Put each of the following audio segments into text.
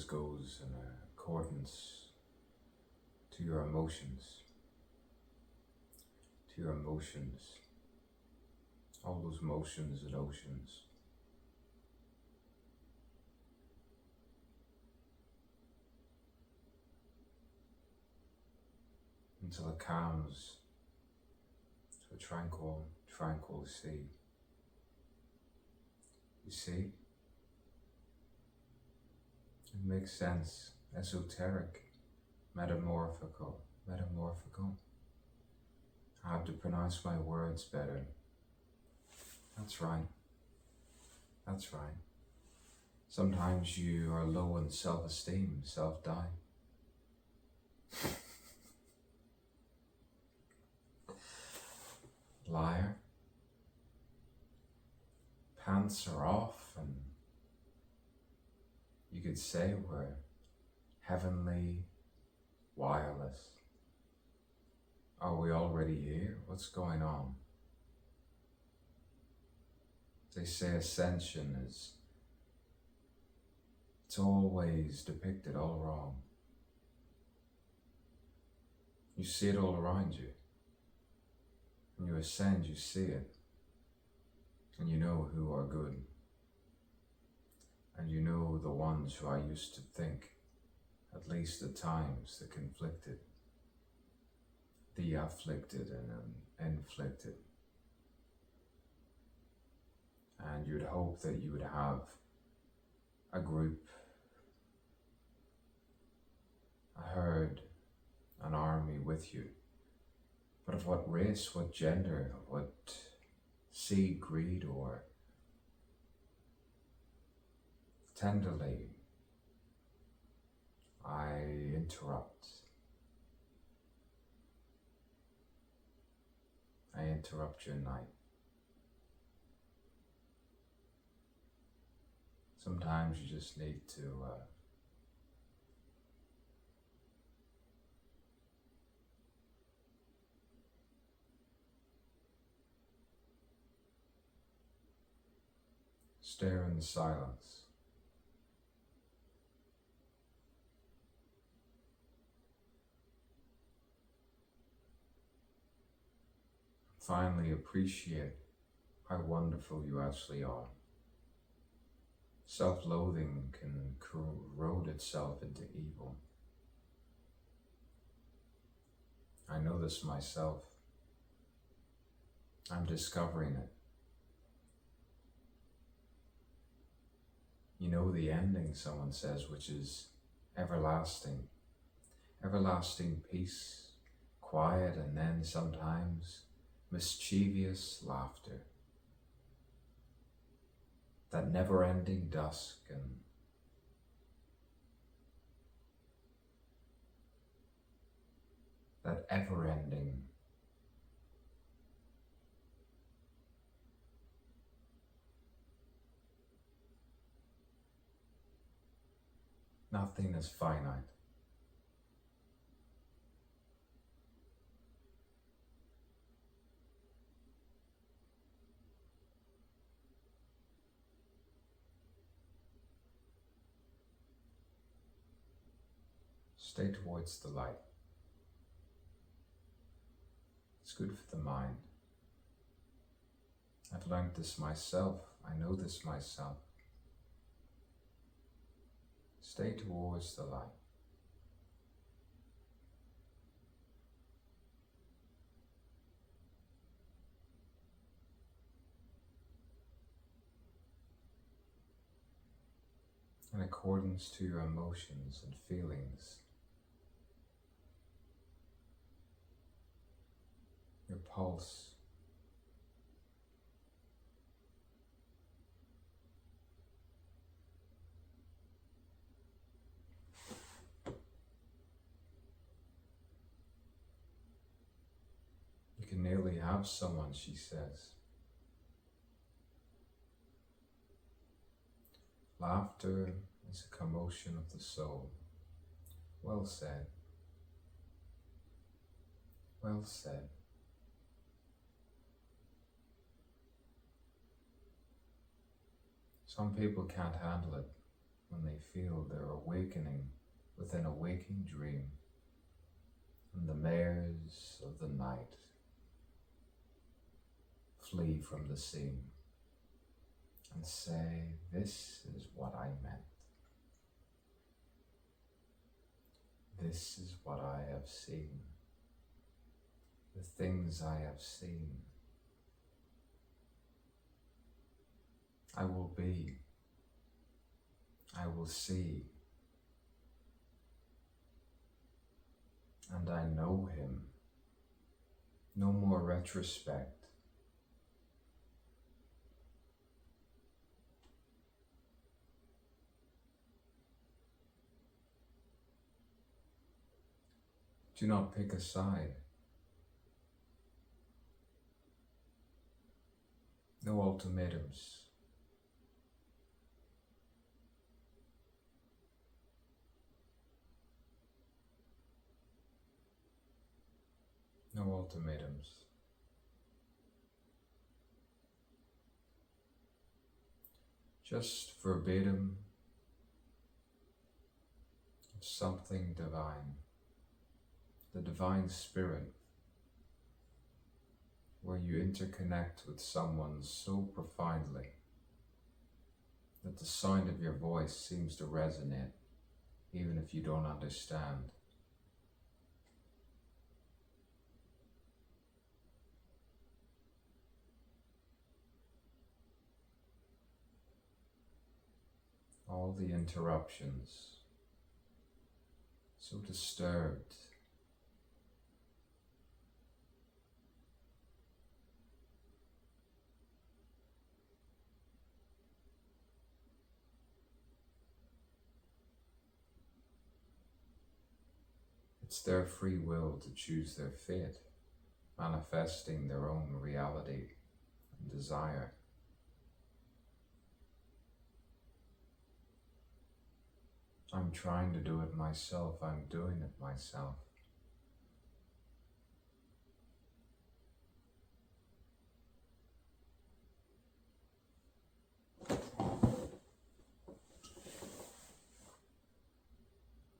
always goes in accordance to your emotions, all those motions and oceans. Until it calms to a tranquil sea. You see? It makes sense. Esoteric, metamorphical. I have to pronounce my words better. That's right. Sometimes you are low in self-esteem, self-doubt. Liar. Pants are off, and you could say we're heavenly wireless. Are we already here? What's going on? They say ascension it's always depicted all wrong. You see it all around you. When you ascend, you see it. And you know who are good. And you know the ones who I used to think, at least at times, the conflicted, the afflicted and inflicted. And you'd hope that you would have a group, a herd, an army with you. But of what race, what gender, what seed, greed, or tenderly, I interrupt. I interrupt your night. Sometimes you just need to stare in the silence. Finally appreciate how wonderful you actually are. Self-loathing can corrode itself into evil. I know this myself. I'm discovering it. You know the ending, someone says, which is everlasting. Everlasting peace, quiet, and then sometimes mischievous laughter. That never-ending dusk and that ever-ending nothing is finite. Stay towards the light. It's good for the mind. I've learned this myself. I know this myself. Stay towards the light. In accordance to your emotions and feelings, your pulse, you can nearly have someone, she says. Laughter is a commotion of the soul. Well said. Well said. Some people can't handle it. when they feel they're awakening within a waking dream, and the mares of the night flee from the scene and say, "This is what I meant. This is what I have seen. The things I have seen. I will be. I will see. And I know him. No more retrospect. Do not pick a side. No ultimatums. No ultimatums. Just verbatim something divine, the divine spirit, where you interconnect with someone so profoundly that the sound of your voice seems to resonate, even if you don't understand. All the interruptions, so disturbed, it's their free will to choose their fate, manifesting their own reality and desire. I'm trying to do it myself, I'm doing it myself.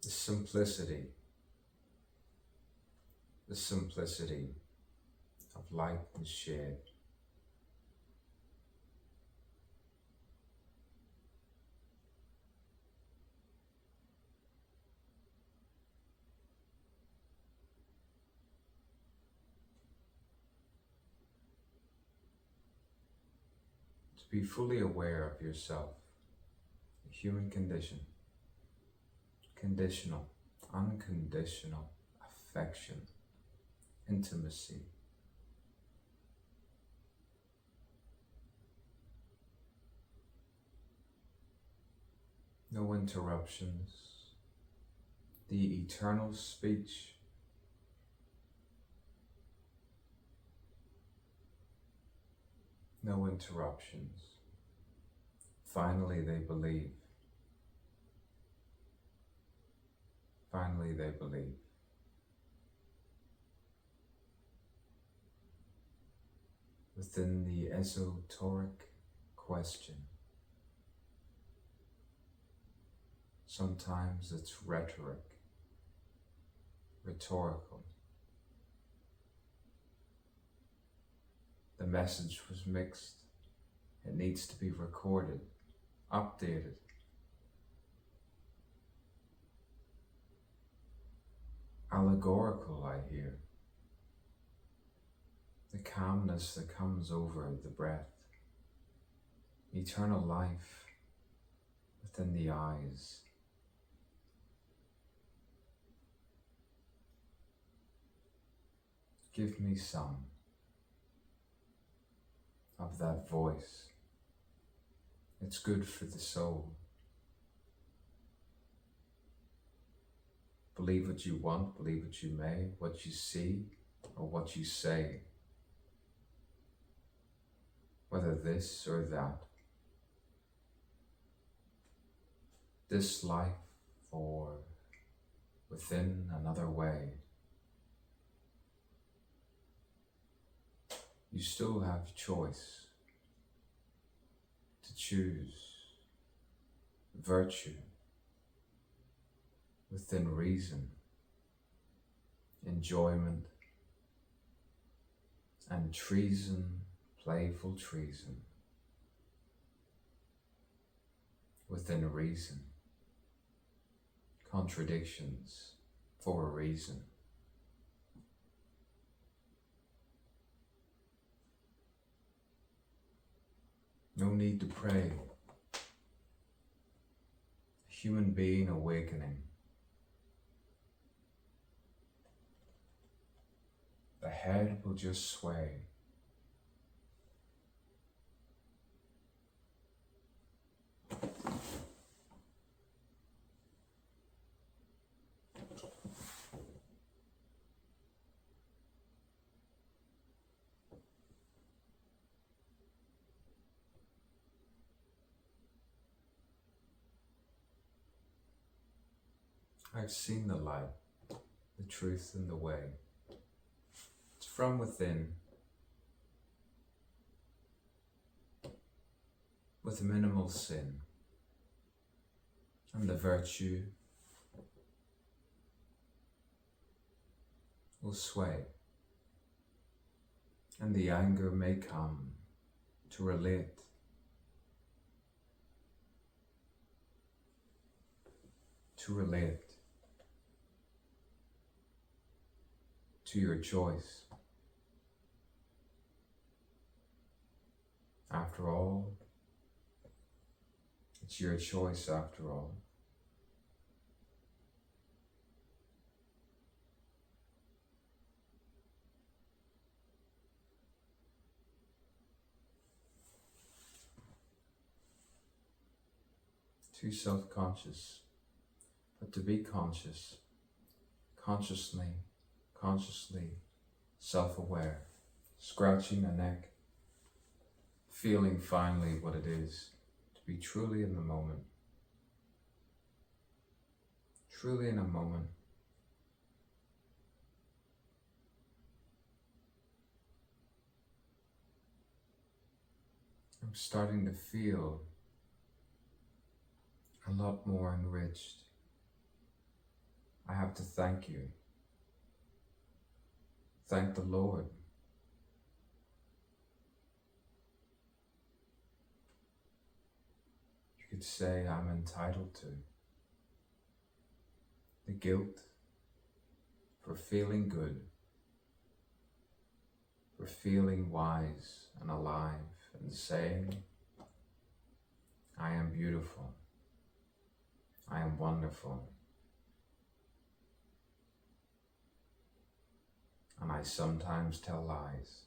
The simplicity of light and shade. To be fully aware of yourself, the human condition, conditional, unconditional affection, intimacy. No interruptions, the eternal speech. No interruptions. Finally they believe. Finally they believe. Within the esoteric question, sometimes it's rhetorical. The message was mixed. It needs to be recorded, updated. Allegorical, I hear. The calmness that comes over the breath. Eternal life within the eyes. Give me some of that voice. It's good for the soul. Believe what you want, believe what you may, what you see or what you say. Whether this or that. This life or within another way. You still have choice to choose virtue, within reason, enjoyment, and treason, playful treason, within reason, contradictions for a reason. No need to pray. Human being awakening. The head will just sway. I've seen the light, the truth and the way. It's from within, with minimal sin, and the virtue will sway, and the anger may come to relate. To your choice. After all, it's your choice after all. Too self-conscious, but to be conscious, consciously, self-aware, scratching a neck, feeling finally what it is to be truly in the moment. Truly in a moment. I'm starting to feel a lot more enriched. I have to thank you. Thank the Lord. You could say I'm entitled to the guilt for feeling good, for feeling wise and alive and saying, I am beautiful, I am wonderful, and I sometimes tell lies.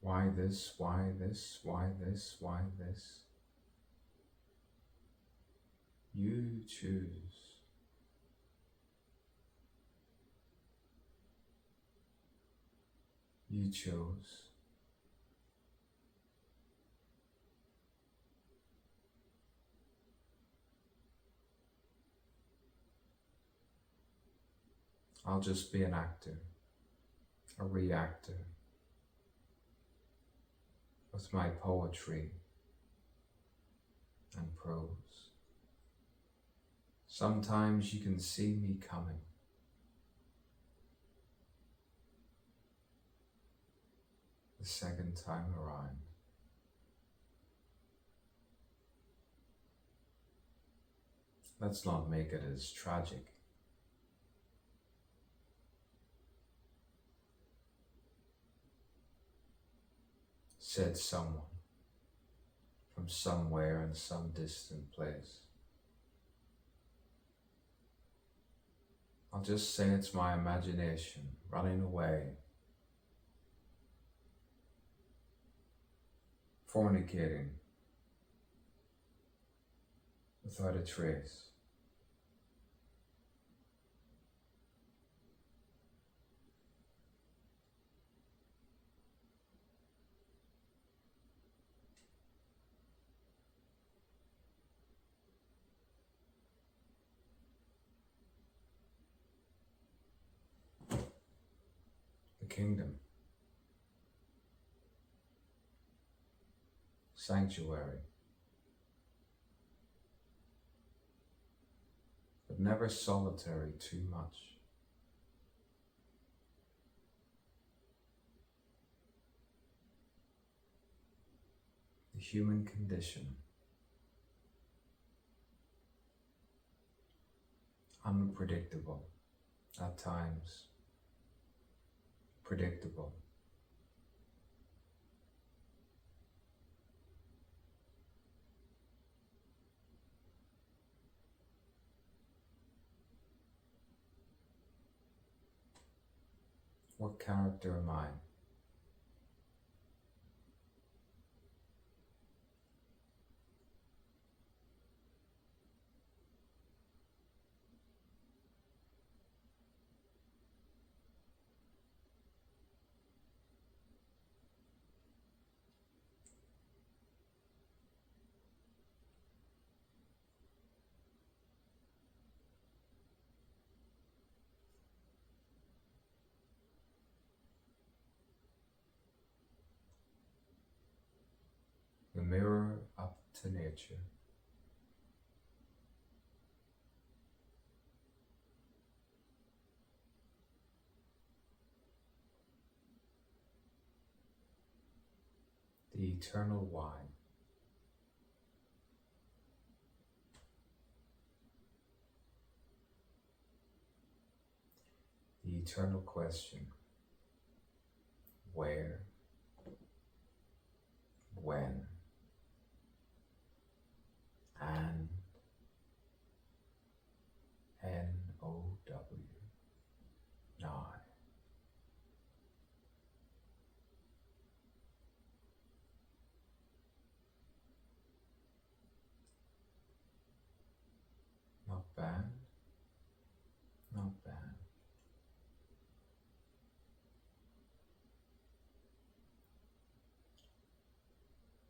Why this? Why this? Why this? Why this? You choose. You chose. I'll just be an actor, a reactor, with my poetry and prose. Sometimes you can see me coming. The second time around. Let's not make it as tragic. Said someone from somewhere in some distant place. I'll just say it's my imagination running away, fornicating without a trace. kingdom, sanctuary, but never solitary too much. The human condition, unpredictable at times, predictable. What character am I? The mirror up to nature. The eternal why. The eternal question. Where? When? And N-O-W. Now. Not bad. Not bad.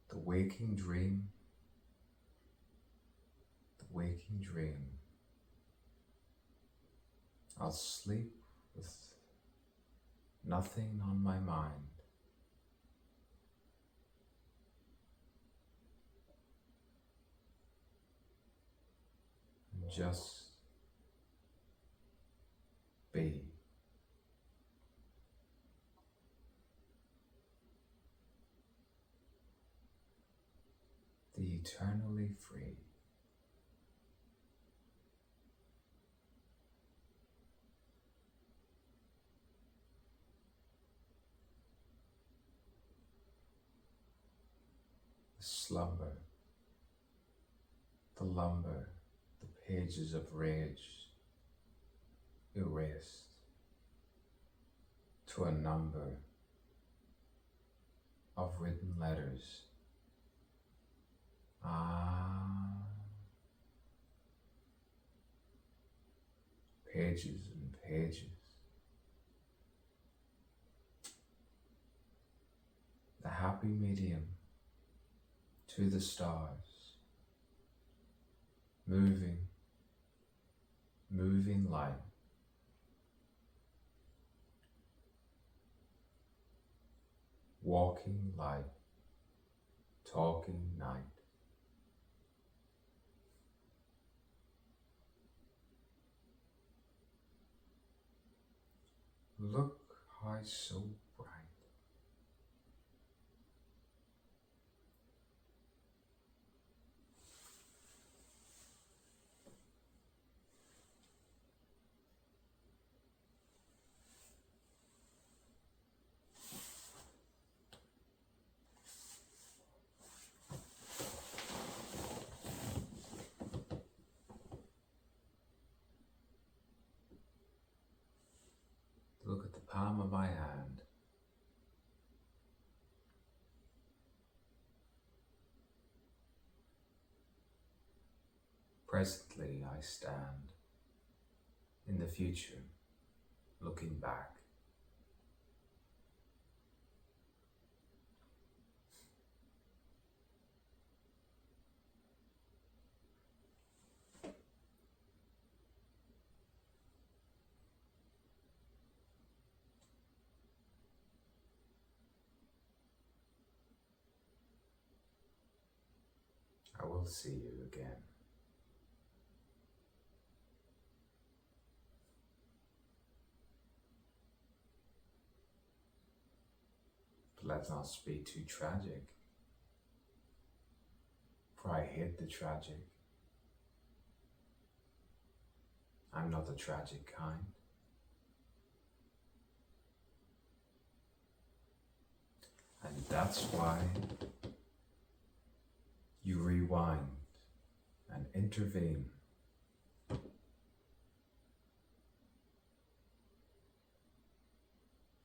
The waking dream. The waking dream. I'll sleep with nothing on my mind. And just be. The eternally free. The slumber, the lumber, the pages of rage erased to a number of written letters. Pages and pages. The happy medium to the stars, moving light. Walking light, talking night. Look how it's so bright. Look at the palm of my hand. Presently I stand in the future, looking back. I will see you again. But let's not be too tragic, for I hate the tragic. I'm not the tragic kind. And that's why you rewind and intervene.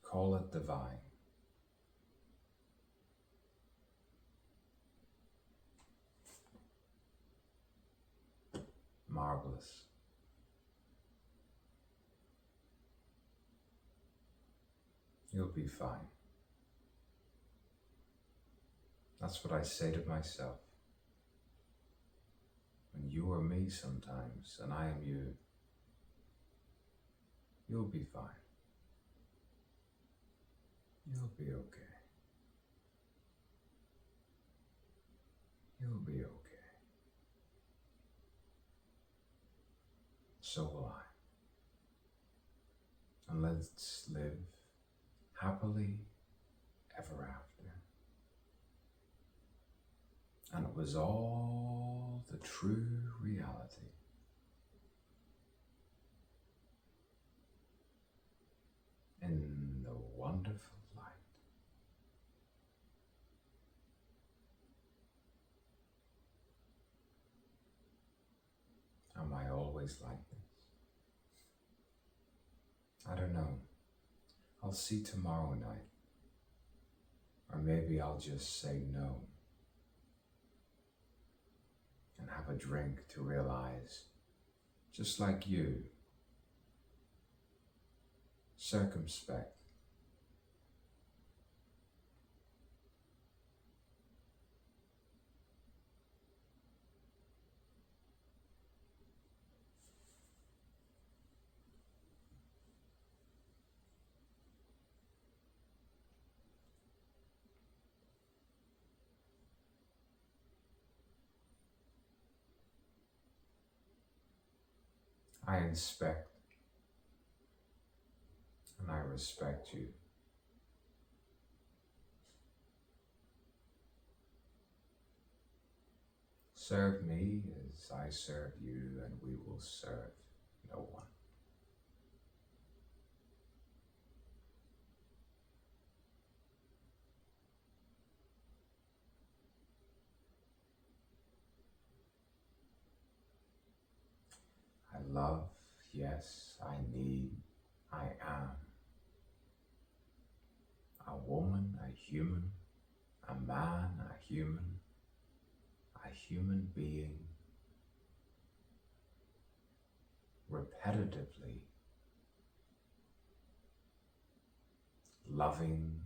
Call it divine. Marvelous. You'll be fine. That's what I say to myself. When you are me sometimes, and I am you, you'll be fine. You'll be okay. You'll be okay. So will I. And let's live happily ever after. And it was all the true reality. In the wonderful light. Am I always like this? I don't know. I'll see tomorrow night. Or maybe I'll just say no. And have a drink to realize, just like you, circumspect. I inspect and I respect you. Serve me as I serve you, and we will serve no one. I love, yes, I need, I am. A woman, a human, a man, a human being, repetitively loving